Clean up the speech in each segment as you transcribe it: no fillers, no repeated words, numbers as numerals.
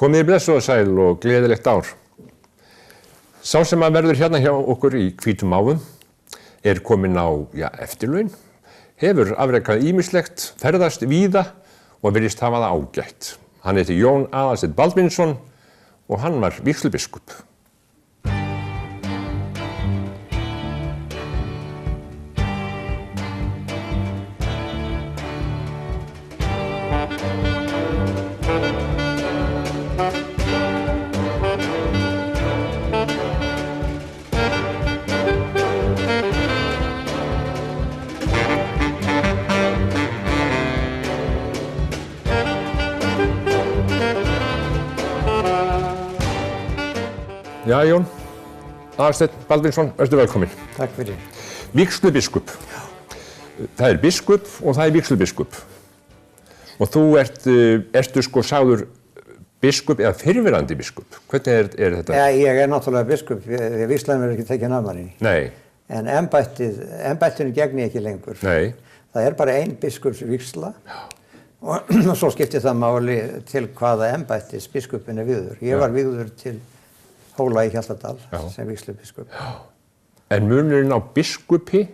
Komið blessuð og sæl og gleðilegt ár. Sá sem að verður hérna hjá okkur í hvítum máfum kominn á eftirlaun, hefur afrekað ýmislegt, ferðast víða og virðist hafa það ágætt. Hann heiti Jón Aðalsteinn Baldvinsson og hann var vígslubiskup. Já, Jón Aðalsteinn Baldvinsson, vertu velkominn. Takk fyrir. Vígslubiskup. Það biskup og það vígslubiskup. Og þú ertu sko sagður biskup eða fyrrverandi biskup. Hvernig þetta? Já, ég náttúrulega biskup. Vígslan verður ekki tekið af manni. Nei. En embættinu gegni ég ekki lengur. Nei. Það bara ein biskupsvígsla. Og svo skipti það máli til hvaða embættis biskupin viður. Ég var vígður til Hóla í Hjaltadal sem vígslubiskup. En munurinn á biskupi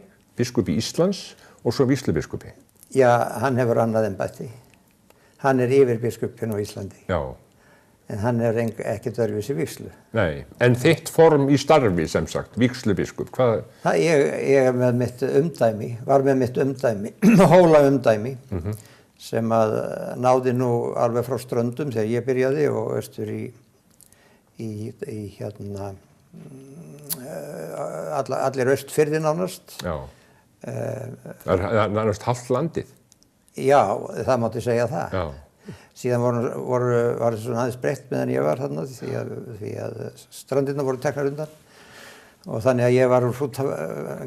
Íslands og svo vígslubiskupi? Já, hann hefur annað embætti. Hann yfir biskupinn á Íslandi. Já. En hann ekkert öðruvísi vígslu. Nei, en þitt form í starfi sem sagt, vígslubiskup, hvað? Ég með mitt umdæmi, var með mitt umdæmi, Hóla umdæmi, sem að náði nú alveg frá Ströndum þegar ég byrjaði og austur í allir Austfirði nánast. Já. Það nánast halvt landið. Já, það mátti segja það. Já. Síðan var það svona aðeins breytt meðan ég var þarna því að strandirnar voru teknar undan. Og þannig að ég var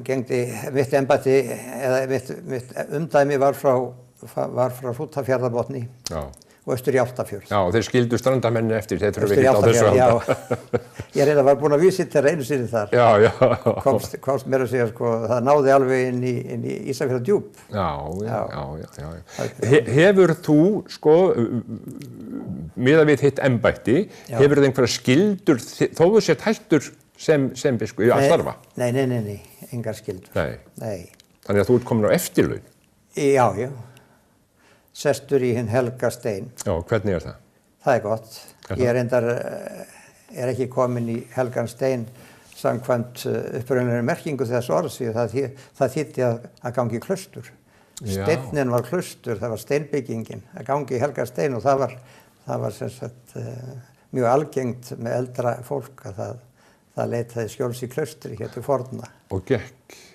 gegndi mitt embætti, eða mitt umdæmi var frá Hrútafjarðarbotni. Já. Og austur í Álftafjörð. Já, þeir skildu strandamenni eftir, þeir þurfa ekki á þessu. Já, ég var búinn að vísita einu sinni þar. Já, já. Komst mér að segja, sko, það náði alveg inn í Ísafjarðardjúp. Já. Hefur þú, sko, miðað við þitt embætti, hefur þið einhverja skildur, þó þú sért hættur sem biskup, að starfa? Nei, engar skildur. Nei. Þannig að þú komin á eftirlaun? Já. Sestur í hinn Helga Stein. Já, hvernig það? Það gott. Ég reyndar ekki komin í Helgan Stein samkvæmt upprunalegu merkingu þess orðs, því það þýddi að gangi í klaustur. Steinninn var klaustur, það var steinbyggingin að gangi í Helga Stein og það var sem sagt mjög algengt með eldra fólk að það leitaði skjóls í klaustri hér til forna. Og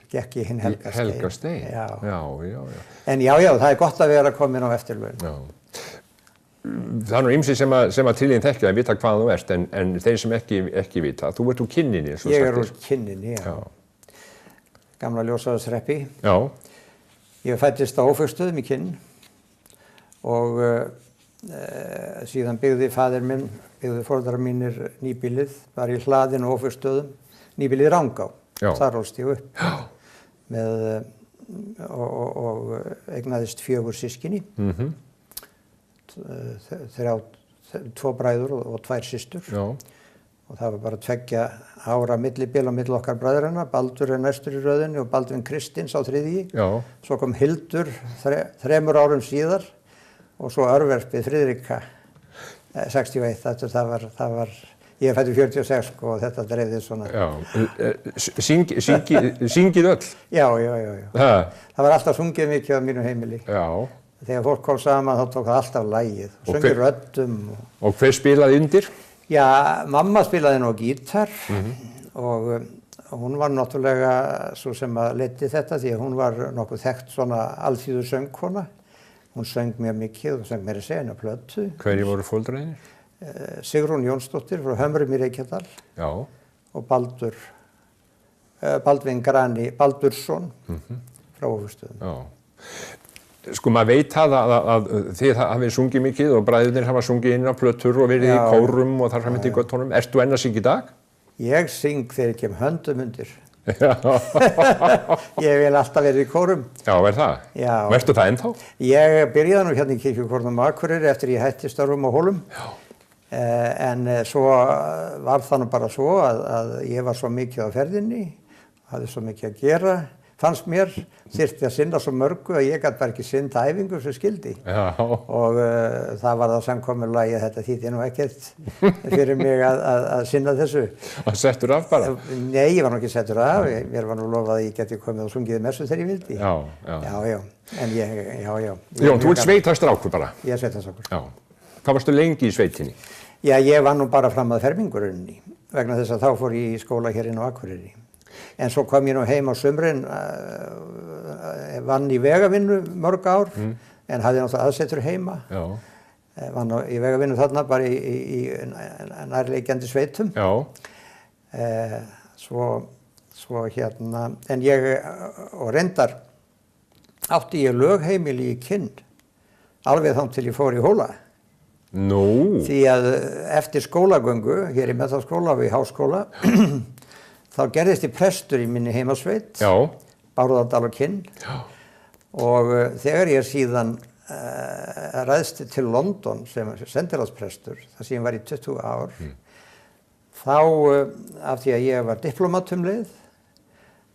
gekk í hinn Helga Stein. Já. En já, það gott að vera komin á eftirlaun. Já. Það nú ýmsir sem að til þín þekkja að vita hvað þú ert, en þeir sem ekki vita, þú ert úr Kynninni, svo sagt. Ég úr Kynninni, já. Gamla Ljósavatnshreppi. Já. Ég fæddist á Ófeigssstöðum í Kinn og síðan byggði foreldrar mínir nýbýlið, var í hlaðinu á Ófeigssstöðum, nýbýlið Rangá. Þar ólst ég upp. Já. Og eignaðist 4 systkini, 2 bræður og 2 systur. Já. Og það var bara 2 ára millibil á milli okkar bræðranna. Baldur næstur í röðinni og Baldvin Kristins á 3. Já. Svo kom Hildur 3 árum síðar og svo örverpið Friðrika 61. Það var ég fæddur 46 og þetta dreifði svona. Já, syngið öll? Já. Það var alltaf sungið mikið á mínu heimili. Já. Þegar fólk kom saman þá tók það alltaf lagið. Sungið röddum. Og hver spilaði undir? Já, mamma spilaði nú gítar og hún var náttúrulega svo sem að leiddi þetta því að hún var nokkuð þekkt svona alþýðu söngkona. Hún söng mjög mikið og söng meira segna plötu. Hverjir voru foreldrar? Sigrún Jónsdóttir frá Hömrum í Reykjadal. Já. Og Baldvin Grani Baldursson frá Ófeigssstöðum. Já. Sko maður veit að þið hafið sungið mikið og bræðurnir hafa sungið inn á plötur og verið í kórum og þar fram eftir göttunum. Ertu enn að syngja í dag? Ég syng þegar ég kem höndum undir. Ég vil alltaf verið í kórum. Já, það? Já. Og ertu það ennþá? Ég byrjaði nú hérna í Kirkjukórnum á Akureyri eftir ég hætti störfum á Hólum. Já. En svo var það nú bara svo að ég var svo mikið á ferðinni, hafði svo mikið að gera, fannst mér, þyrfti að sinna svo mörgu að ég gat bara ekki sinnt æfingu sem skildi. Já. Og það var það samkomulagi að þetta þýddi nú ekkert fyrir mig að sinna þessu. Og settur af bara? Nei, ég var nú ekki settur af. Mér var nú lofað að ég geti komið og sungið messu þegar ég vildi. Já. Já. En já. Jón, þú ert sveitastrákur bara? Ég er sveitastrákur. Já. Hvað varstu lengi í sveitinni? Já, ég var nú bara fram að fermingurinni vegna þess að þá fór ég í skóla hér inn á Akureyri. En svo kom ég nú heim á sumrin, vann í vegavinnu mörg ár, en hafði náttúrulega aðsetur heima. Já. Vann í vegavinnu þarna bara í nærleikjandi sveitum. Já. Svo hérna, en ég, og reyndar, átti ég lögheimili í Kinn, alveg þá til ég fór í Hóla. Nú? Því að eftir skólagöngu, hér í menntaskóla og í háskóla, þá gerðist ég prestur í minni heimasveit, Bárðardal og Kinn. Já. Og þegar ég síðan ræðst til London sem sendiráðsprestur, þar sem ég var í 20 ár, þá, af því að ég var diplómat leið,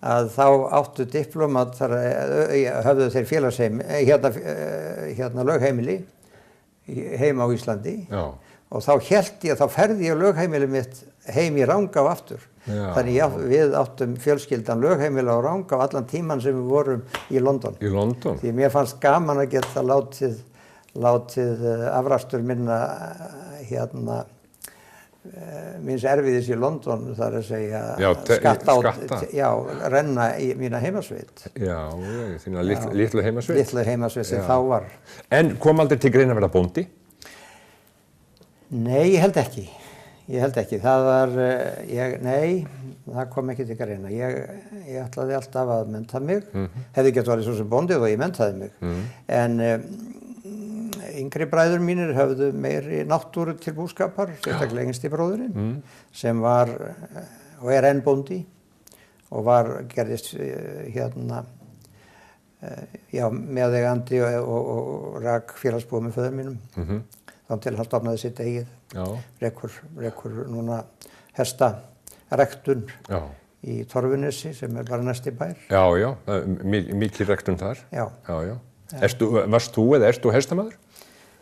að þá áttu diplómatar, höfðu þeir félagsheim, hérna lögheimili, heima á Íslandi. Já. Og þá hélt ég, þá ferði ég lögheimili mitt heim í Rangá aftur. Já. Þannig við áttum fjölskyldan lögheimili á Rangá allan tíman sem við vorum í London. Í London? Því mér fannst gaman að geta látið afrakstur minna hérna minns erfiðis í London, þar að segja renna í mína heimasveit. Já, þína litlu heimasveit. Litlu heimasveit sem þá var. En kom aldrei til greina að verða bóndi? Nei, ég held ekki. Það var, nei, það kom ekki til greina. Ég ætlaði alltaf að mennta mig. Hefði gett verið svo sem bóndi og ég menntaði mig. En yngri bræður mínir höfðu meiri náttúru til búskapar, sérstaklega yngsti bróðurinn, sem var, og enn bóndi, og gerðist hérna, meðeigandi og rak félagsbúið með föður mínum, þá til hann stofnaði sitt eigið, rekur núna hestarektun í Torfunessi, sem bara næsti bær. Já, mikil rektun þar. Já. Varst þú eða erst þú hestamaður?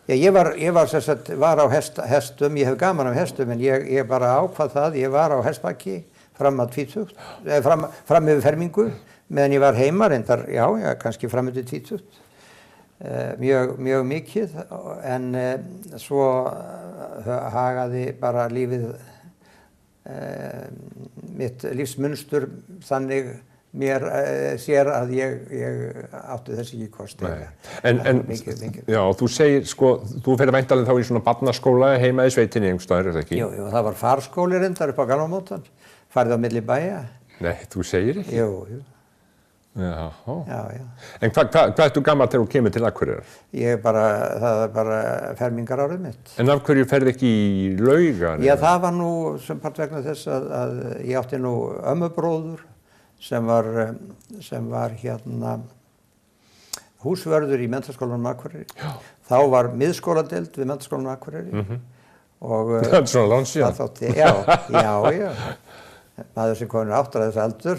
Já, ég var á hestum, ég hef gaman af hestum, en ég bara ákvað það, ég var á hestbaki fram yfir fermingu, meðan ég var heima, reyndar, kannski fram yfir tvítugt, mjög mikið, en svo hagaði bara lífið, mitt lífsmunstur þannig mér sér að ég átti þess ekki kosti. En já, þú segir, sko, þú ferð væntanlega þá í svona barnaskóla heima í sveitinni einhvers staðar, er það ekki? Jú, það var farskóli reyndar upp á Galvamótan, farið á milli bæja. Nei, þú segir ekki? Jú. Já. En hvað ertu gamall þegar þú kemur til Akureyrar? Það er bara fermingarárið mitt. En af hverju ferð ekki í Laugar? Já, það var nú sem part vegna þess að ég átti nú ömmubróður sem var hérna húsvörður í Menntaskólanum Akureyri. Já. Þá var miðskóladeild við Menntaskólanum Akureyri. Og það er svona langt síðan. Það þótti, já. Maður sem kominn áttræðis aldur,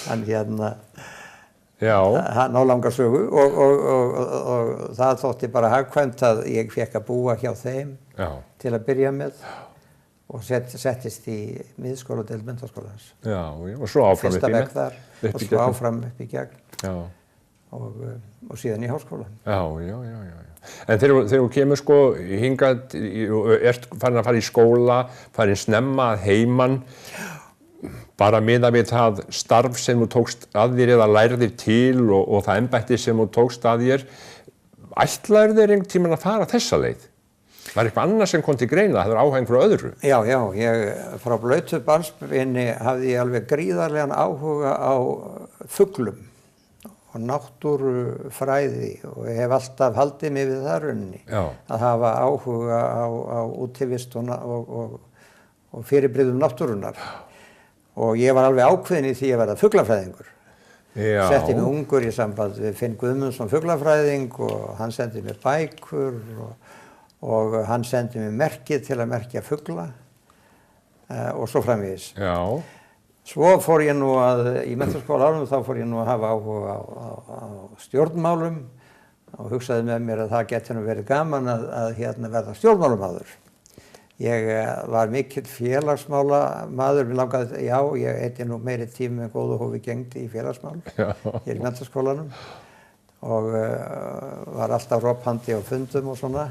hann hérna, hann á langa sögu og það þótti bara hagkvæmt að ég fekk að búa hjá þeim til að byrja með. Og settist í miðskóladeild Menntaskólans. Já, og svo áfram upp í gegn. Fyrsta bekk þar, og svo áfram upp í gegn. Já. Og síðan í háskóla. Já. En þegar þú kemur sko hingað, ert farin að fara í skóla, farin snemma að heiman, bara miðað við það starf sem þú tókst að þér eða lærðir til og það embætti sem þú tókst að þér, ætlaðir þér einhvern tímann að fara þessa leið? Var eitthvað annað sem kom til greina, það var áhuga frá öðru? Já, ég frá blautu barnsbeini hafði ég alveg gríðarlegan áhuga á fuglum og náttúrufræði og ég hef alltaf haldið mig við það rauninni. Að hafa áhuga á útivist og fyrirbrigðum náttúrunnar. Og ég var alveg ákveðin í því að verða fuglafræðingur. Setti mig ungur í samband við Finn Guðmundsson fuglafræðing og hann sendi mér bækur og hann sendi mér merkið til að merkja fugla og svo framvegis. Já. Svo fór ég nú í menntaskólaárunum þá fór ég nú að hafa áhuga á stjórnmálum og hugsaði með mér að það geti nú verið gaman að verða stjórnmálamaður. Ég var mikill félagsmálamaður, mér langaði, ég eyddi nú meiri tíma með góðu hófi gegndi í félagsmál hér í menntaskólanum og var alltaf rophandi á fundum og svona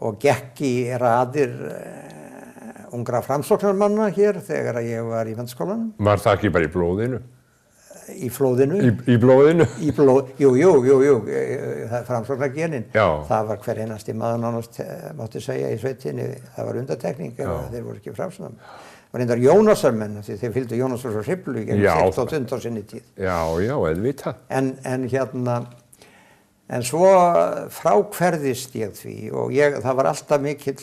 og gekk í raðir ungra framsóknarmanna hér þegar ég var í menntaskólanum. Var það ekki bara í blóðinu? Í flóðinu? Í blóðinu? Jú, það er framsóknargenin. Já. Það var hver einasti maður nánast mátti segja í sveitinni, það var undantekning ef þeir voru ekki framsóknarmenn. Það var reyndar Jónasarmenn, því þeir fylgdu Jónasar svo hriflu í gegn 16 á sinni tíð. Já, auðvitað. En svo frákverðist ég því og það var alltaf mikill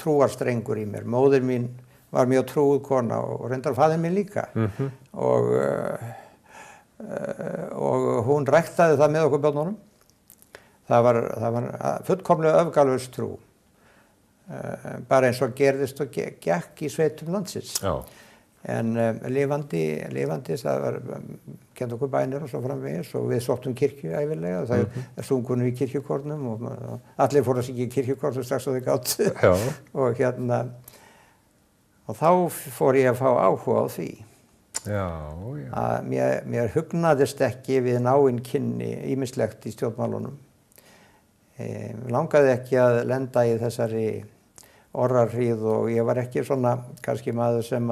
trúarstrengur í mér. Móðir mín var mjög trúuð kona og reyndar faðir mín líka. Og hún ræktaði það með okkur börnunum. Það var fullkomlega öfgalaus trú. Bara eins og gerðist og gekk í sveitum landsins. Já. En lifandi, það var kennt okkur bænir og svo framvegis og við sóttum kirkju ævinlega. Það sungu nú í kirkjukornum og allir fóru að syngja í kirkjukornum strax og þau gátt. Og þá fór ég að fá áhuga á því. Að mér hugnaðist ekki við náinn kynni ýmislegt í stjórnmálunum. Mér langaði ekki að lenda í þessari orrahríð og ég var ekki svona kannski maður sem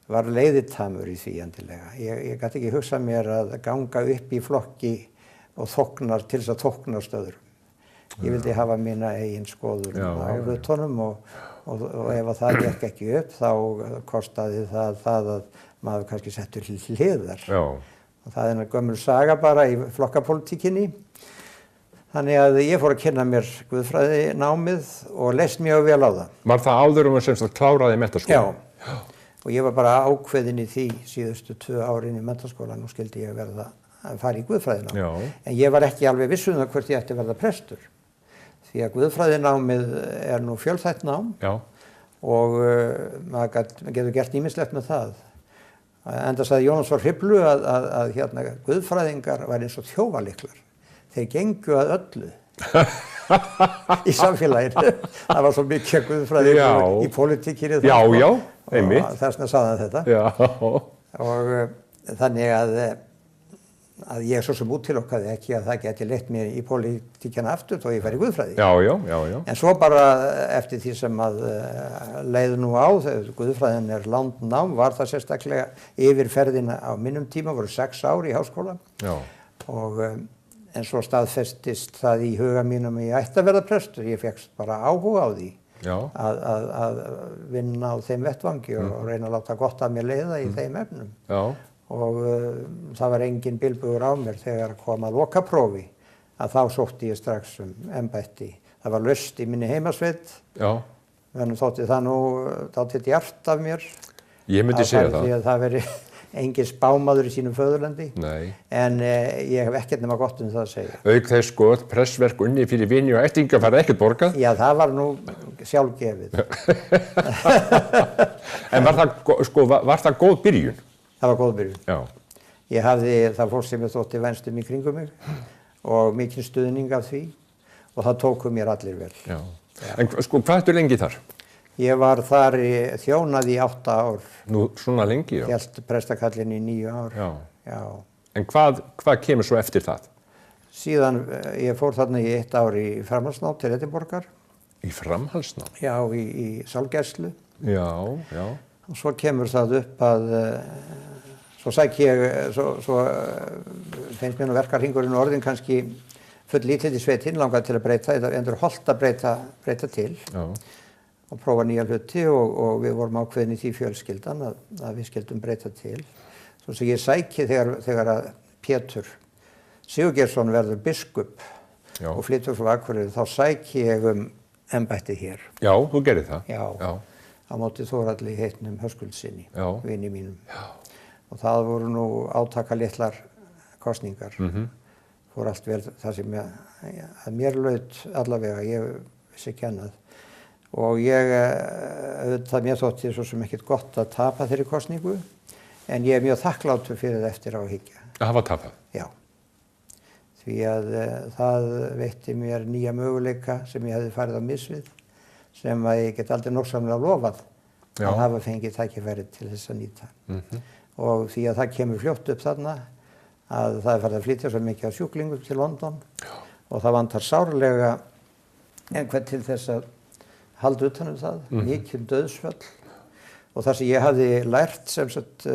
var leiðitamur í því endilega. Ég gat ekki hugsað mér að ganga upp í flokki og til þess að þóknast öðrum. Ég vildi hafa mína eigin skoðun á hlutunum og ef það gekk ekki upp þá kostaði það að maður kannski settur til hliðar. Og það er gömul saga bara í flokkapólitíkinni. Þannig að ég fór að kynna mér guðfræðinámið og leist mjög vel á það. Var það áður sem kláraði menntaskóla? Já. Og ég var bara ákveðin í því síðustu 2 árin í menntaskóla. Nú skildi ég verða að fara í guðfræðinám. En ég var ekki alveg viss um það hvort ég ætti að verða prestur. Því að guðfræðinámið er nú fjölþætt nám og maður getur gert ýmislegt með það. Enda sagði Jónas frá Hriflu að guðfræðingar væri eins og þjófalyklar. Þeir gengu að öllu í samfélaginu. Það var svo mikið guðfræðingur í pólitíkinni. Já, einmitt. Og þess vegna sagði hann þetta. Og þannig að ég svo sem útilokkaði ekki að það geti leitt mér í pólitíkina aftur þó ég færi guðfræði. Já. En svo bara eftir því sem að leið nú á, þegar guðfræðin er langt nám, var það sérstaklega yfirferðina á mínum tíma, voru 6 ár í háskóla. En svo staðfestist það í huga mínum að ég ætti að verða prestur. Ég fékkst bara áhuga á því að vinna á þeim vettvangi og reyna að láta gott af mér leiða í þeim efnum. Og það var engin bilbugur á mér þegar kom að lokaprófi að þá sótti ég strax embætti. Það var laust í minni heimasveit. Þannig þótti það nú dálítið djarft af mér. Ég myndi segja það. Því að það veri engin spámaður í sínum föðurlandi. Nei. En ég hef ekkert nema gott það að segja. Auk þess pressverk unni fyrir vini og ættinga farið ekkert borgað? Já, það var nú sjálfgefið. En var það góð byrjun? Það var góð byrjun. Já. Ég hafði það fólk sem ég þótti vænstum í kringum mig og mikinn stuðning af því og það tóku mér allir vel. Já. En hvað ertu lengi þar? Ég var þar þjónað í 8 ár. Nú, svona lengi, já. Hélt prestakallinn í 9 ár. Já. En hvað kemur svo eftir það? Síðan, ég fór þarna í 1 ár í framhaldsnám til Edinborgar. Í framhaldsnám? Já, í sálgæslu. Já. Og svo kemur það upp að, svo finnst mér nú verkarhringurinn orðin kannski full lítið í sveitin, langaði til að breyta, það endur hollt að breyta til. Já. Og prófa nýja hluti og við vorum ákveðin í því fjölskyldan að við skildum breyta til. Svo sem ég sæki þegar að Pétur Sigurgeirsson verður biskup og flytur frá Akureyri, þá sæki ég embættið hér. Já, þú gerir það. Já. Á móti Þórhalli heitnum Höskuldssyni, vini mínum. Og það voru nú átakalitlar kosningar. fór allt vel það sem að mér laut allavega, ég vissi ekki annað. Og það mér þótti svo sem ekkert gott að tapa þeirri kosningu, en ég mjög þakklátur fyrir það eftir á að hyggja. Að hafa tapað? Já. Því að það veitti mér nýja möguleika sem ég hefði farið á misvið, sem að ég get aldrei nógsamlega lofað að hafa fengið tækifæri til þess að nýta. Og því að það kemur fljótt upp þarna að það er farið að flytja svo mikið á sjúklingum til London og það vantar sárlega einhvern til þess að halda utan það, mikil dauðsföll. Og það sem ég hafði lært sem sagt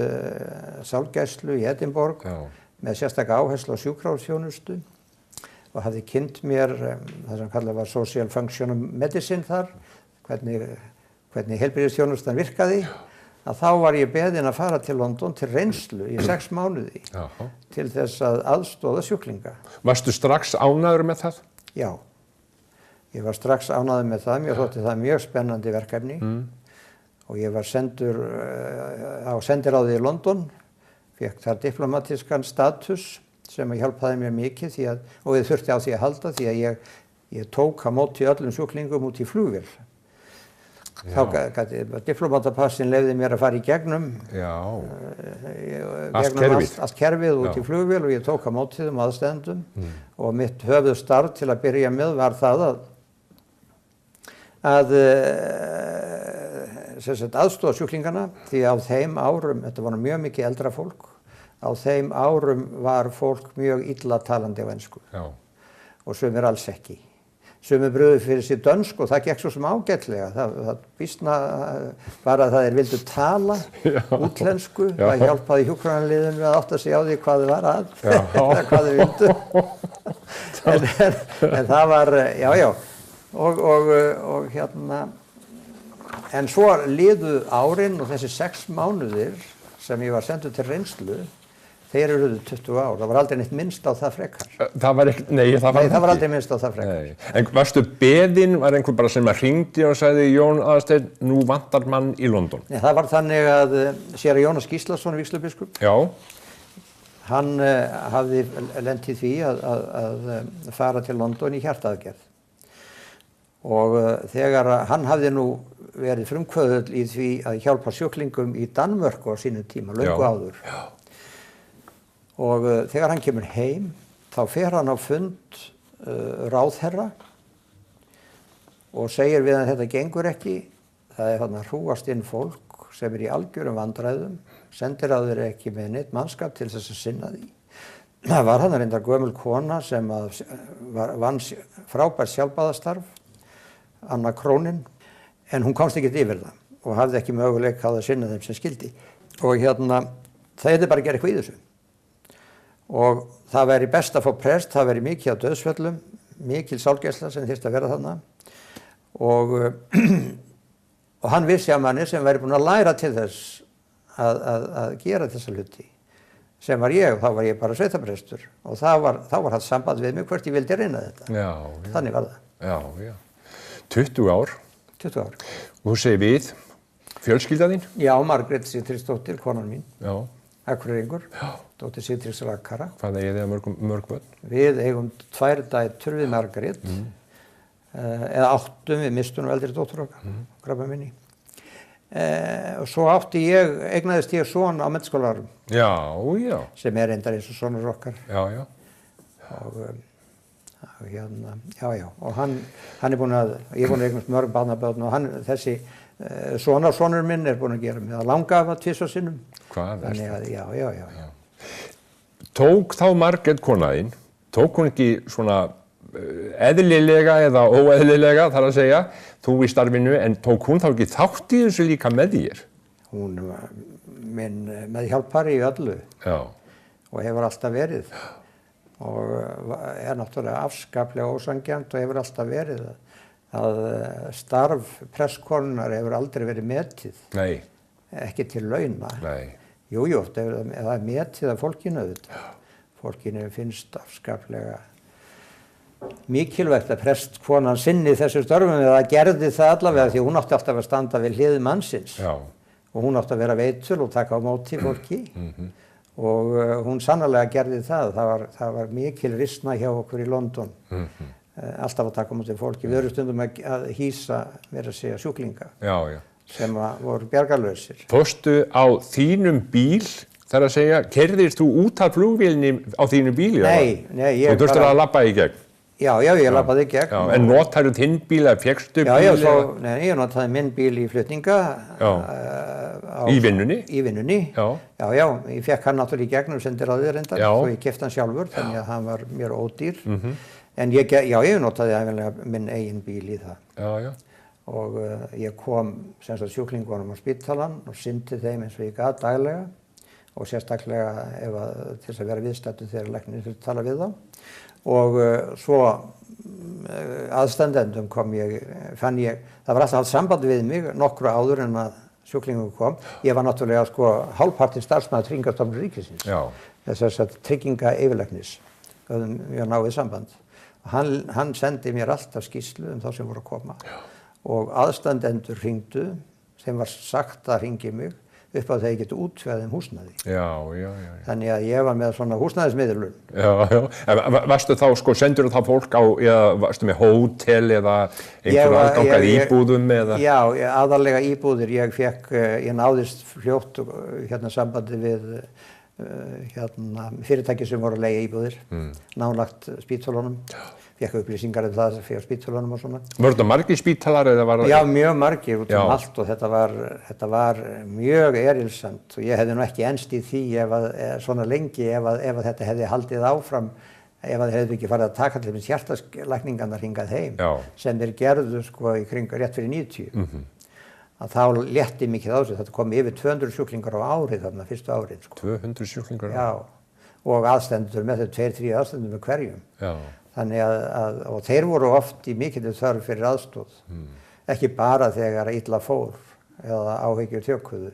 sálgæslu í Edinborg með sérstaka áherslu á sjúkrahúsþjónustu og hafði kynnt mér það sem kallað var Social Functional Medicine þar, hvernig heilbrigðisþjónustan virkaði, að þá var ég beðinn að fara til London til reynslu í 6 mánuði til þess að aðstoða sjúklinga. Varstu strax ánægður með það? Já, ég var strax ánægður með það, mér þótti það mjög spennandi verkefni og ég var sendur á sendiráði í London, fékk þar diplomatískan status sem hjálpaði mér mikið og ég þurfti á því að halda því að ég tók á móti öllum sjúklingum út í flugvél. Þá gæti diplomatapassin leyfði mér að fara í gegnum allt kerfið út í flugvél og ég tók á móti þeim aðstæðendum og mitt höfuðstarf til að byrja með var það að aðstoða sjúklingana því á þeim árum, þetta var mjög mikið eldra fólk, á þeim árum var fólk mjög illa talandi á ensku og sumir alls ekki. Sumir brugðu fyrir sér dönsku og það gekk svo sem ágætlega. Það býsna bara að það vildu tala útlensku, það hjálpaði hjúkrunarliðinu að átta sig á því hvað þau var að, eða hvað þau vildu. en það var, og hérna, en svo liðu árin og þessi 6 mánuðir sem ég var sendur til reynslu, þeir eru 20 ár, það var aldrei neitt minnst á það frekar. Það var ekki, nei, það var aldrei minnst á það frekar. Nei. En varstu beðinn, var einhver bara sem að hringdi og sagði Jón Aðalsteinn, nú vantar mann í London? Nei, það var þannig að séra Jónas Gíslason, vígslubiskup, hann hafði lent í því að fara til London í hjartaaðgerð. Og þegar hann hafði nú verið frumkvöðull í því að hjálpa sjúklingum í Danmörku á sínu tíma, löngu áður. Og þegar hann kemur heim, þá fer hann á fund ráðherra og segir við hann þetta gengur ekki, það er þarna hrúgast inn fólk sem í algjörum vandræðum, sendiráður ekki með neitt mannskap til þess að sinna því. Það var hann reyndar gömul kona sem vann frábært sjálfbæðastarf, Anna Krónin, en hún komst ekkert yfir það og hafði ekki möguleika á að sinna þeim sem skildi. Og hérna, það er bara að gera eitthvað í þessu. Og það væri best að fá prest, það væri mikið á dauðsföllum, mikil sálgæsla sem þyrfti að vera þarna. Og hann vissi að manni sem væri búinn að læra til þess að gera þessa hluti, sem var ég, og þá var ég bara sveitaprestur. Og þá var haft samband við mig hvort ég vildi reyna þetta. Þannig var það. 20 ár. 20 ár. Og þú segir við, fjölskylda þín? Já, Margrét Sigtryggsdóttir, konan mín. Akureyringur, dóttir Sigtryggs Rakara. Hvað eigið þið að mörg börn? Við eigum 2 dætur við Margrét, eða 8, við mistum eldri dóttur okkar, grabba minni. Og svo eignaðist ég son á menntaskólaárum. Sem er reyndar eins og sonur okkar. Og hann er búinn að, ég er búinn að eignast mörg barnabörn og þessi sonur minn er búinn að gera með að langafa 2 sinnum. Hvað er það? Já. Tók þá Margrét kona þín, tók hún ekki svona eðlilega eða óeðlilega, þar að segja, þú í starfinu, en tók hún þá ekki þátt í þessu líka með þér? Hún minn meðhjálpari í öllu og hefur alltaf verið. Og er náttúrulega afskaplega ósanngjarnt og hefur alltaf verið að starf prestkonunnar hefur aldrei verið metið. Nei. Ekki til launa. Nei. Jú, það er metið af fólkinu auðvitað. Fólkinu finnst afskaplega mikilvægt að prestkonan sinni þessu störfum eða gerði það allavega því hún átti alltaf að standa við hlið mannsins. Og hún átti að vera veitul og taka á móti fólki. og hún sannarlega gerði það. Það var mikil risna hjá okkur í London. Alltaf að taka á móti fólki. Við erum stundum að hýsa, meira að segja, sjúklinga sem voru bjargarlausir. Fórstu á þínum bíl, þar að segja, keyrðist þú út af flugvélni á þínu bíli? Nei, ég þú þurftir að labba í gegn? Já, ég labbaði í gegn. En notarðu þinn bíl eða fékkstu bíl? Nei, ég notaði minn bíl í flutninga. Í vinnunni? Í vinnunni. Já, ég fékk hann náttúrulega í gegnum sendiráðið reyndar, svo ég keypti hann sjálfur, þannig að hann var mér ódýr. En ég notaði ævinlega minn eigin bíl í það. Og ég kom sem sagt sjúklingunum á spítalann og sinnti þeim eins og ég gat daglega og sérstaklega til þess að vera viðstaddur þegar læknirinn þurfti að tala við þá. Og svo aðstandendum fann ég, það var alltaf haft samband við mig nokkru áður en að sjúklingur kom. Ég var náttúrulega hálfpartinn starfsmaður Tryggingastofnunar ríkisins, þess að trygginga yfirlæknis, mjög náið samband. Hann sendi mér alltaf skýrslu þá sem voru að koma og aðstandendur hringdu, þeim var sagt að hringja mig upp á þegar ég geti útveðið húsnæði. Þannig að ég var með svona húsnæðismiðlun. Varstu þá, sendur þú þá fólk á, eða varstu með hótel eða einhver aðgangað íbúðum eða? Já, aðallega íbúðir. Ég náðist fljótt sambandi við fyrirtæki sem voru að leigja íbúðir, nánlagt spítölunum. Fékk upplýsingar það fyrir spítalunum og svona. Voru þetta margir spítalar eða var það? Já, mjög margir út allt og þetta var mjög erilsamt og ég hefði nú ekki enst í því svona lengi ef þetta hefði haldið áfram, ef það hefði ekki farið að taka til þess hjartalækningarnar hingað heim sem þeir gerðu í kring rétt fyrir 90. Að þá létti mikið á sig, þetta kom yfir 200 sjúklingar á árið þarna fyrstu árið. 200 sjúklingar á árið? Já, og aðstendur með þau 2-3 aðstendur með hverjum. Þannig og þeir voru oft í mikilli þörf fyrir aðstoð, ekki bara þegar illa fór eða áhyggjur tjökkuðu,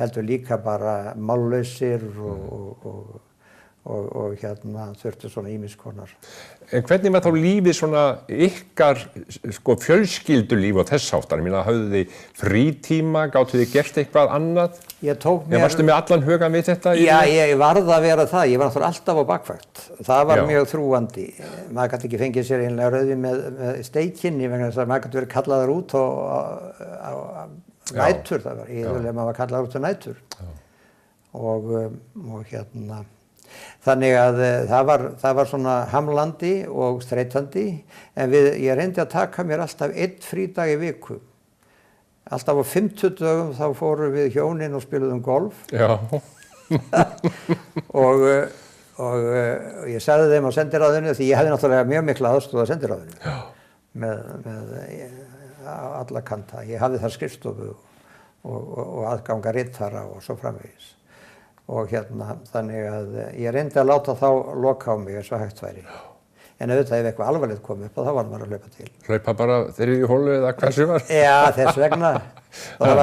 heldur líka bara mállausir og þurftu svona ýmiss konar. En hvernig var þá lífið svona ykkar fjölskyldulíf og þess háttar? Ég meina, höfðu þið frítíma, gátu þið gert eitthvað annað? Ég tók mér... Varstu með allan hugan við þetta? Já, ég varð að vera það. Ég var náttúrulega alltaf á bakvakt. Það var mjög þrúandi. Maður gæti ekki fengið sér einlega rauðvín með steikinni vegna þess að maður gæti verið kallaður út á nætur. Það var yfirlega maður var kallaður út á nætur. Og þannig að það var svona hamlandi og streitandi, en ég reyndi að taka mér alltaf 1 frídag í viku. Alltaf á 50 dögum þá fórum við hjónin og spiluðum golf. og ég sagði þeim á sendiráðinu, því ég hefði náttúrulega mjög mikla aðstoð á sendiráðinu með alla kanta. Ég hafði þar skrifstofu og aðganga ritara og svo framvegis. Og þannig að ég reyndi að láta þá loka á mig eins og hægt væri. En auðvitað ef eitthvað alvarlegt kom upp og þá var maður að hlaupa til. Hlaupa bara þegar í hólu eða hversu var? Já, þess vegna. Það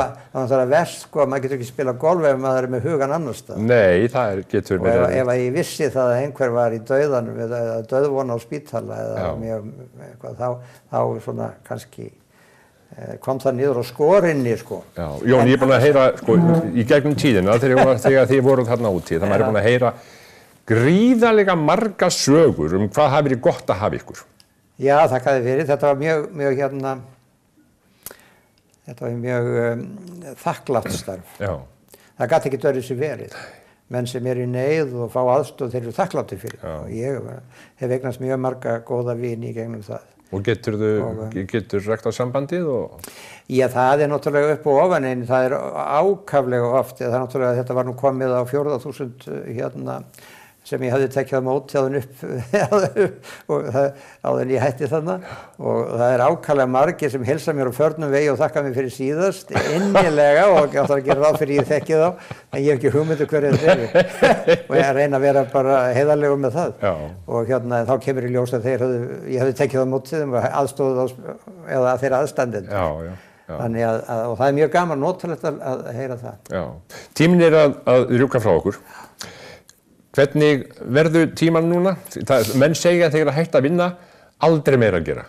var verst maður getur ekki spila golf ef maður er með hugan annars stað. Nei, það getur verið. Og ef ég vissi það að einhver var í dauðanum eða dauðvona á spítala eða mjög eitthvað, þá svona kannski kom það niður á skorinni, Já, Jón, ég er búin að heyra, í gegnum tíðina þegar þið voruð þarna úti, þannig að maður er búin að heyra gríðarlega marga sögur hvað hafi verið gott að hafa ykkur. Já, þakkaði fyrir. Þetta var mjög þakklátt starf. Það gat ekki verið sem verið. Menn sem í neyð og fá aðstoð, þeir eru þakklátti fyrir það. Og ég hef eignast mjög marga góða vini í gegnum það. Og getur rækt á sambandið? Já, það er náttúrulega upp og ofan, en það er ákaflega oft. Það er náttúrulega, þetta var nú komið á 4.000 sem ég hafði tekið á móti áðan ég hætti þarna. Og það er ákaflega margir sem heilsa mér á förnum vegi og þakka mér fyrir síðast, innilega, og ég átti að gera ráð fyrir ég þekki þá, en ég hef ekki hugmyndu hverju þetta er. Og ég reyna að vera bara heiðarlegur með það. Og þá kemur í ljós að ég hafði tekið á móti þeim og aðstóðið eða þeirra aðstandendur. Þannig og það er mjög gaman, notalegt að heyra það. Tíminn er að rjúka frá okkur. Hvernig verður tíman núna? Menn segja þegar að hætta að vinna, aldrei meira að gera.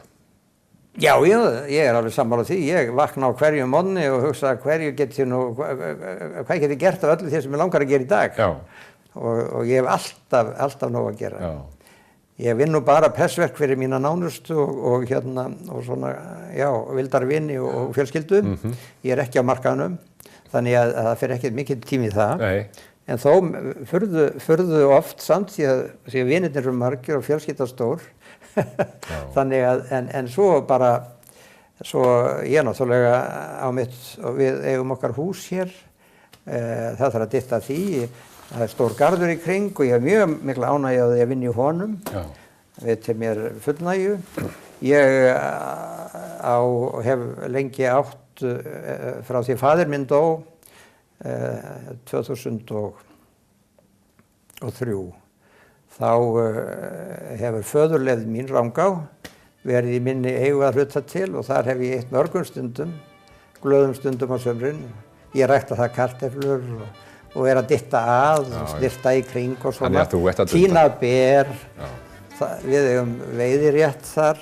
Já, ég er alveg sammála því. Ég vakna á hverju morgni og hugsa hvað get ég gert af öllu því sem ég langar að gera í dag. og ég hef alltaf nóg að gera. Já. Ég vinn nú bara pressverk fyrir mína nánustu og svona, já, vildar vini og fjölskyldu. Ég er ekki á markaðnum, þannig að það fer ekki mikið tími í það. Nei. En þó furðu oft samt því að vinirnir eru margir og fjölskyldan stór. Þannig að, en svo ég náttúrulega á mitt, og við eigum okkar hús hér, það þarf að dytta því, það stór garður í kring og ég hef mjög mikla ánægju að ég vinni í honum, til mér fullnægju. Ég hef lengi átt, frá því faðir minn dó, 2003, þá hefur föðurleifð mín Rangá verið í minni eigu að hluta til og þar hef ég eytt mörgum stundum, glöðum stundum á sumrin. Ég rækta það kartöflur og er að dytta að, snirta í kring og svona, tína ber. Við eigum veiðirétt þar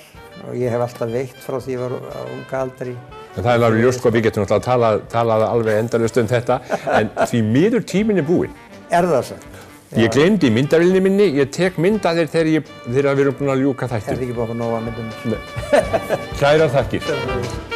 og ég hef alltaf veitt frá því ég var á unga aldri. En það er alveg ljóst, við getum náttúrulega talað alveg endalaust þetta, en því miður tíminn er búinn. Er það svo? Ég gleymdi myndavélinni minni, ég tek mynd af þér þegar við erum búin að ljúka þættinum. Er þið ekki búin að nóga myndum? Kærar þakkir.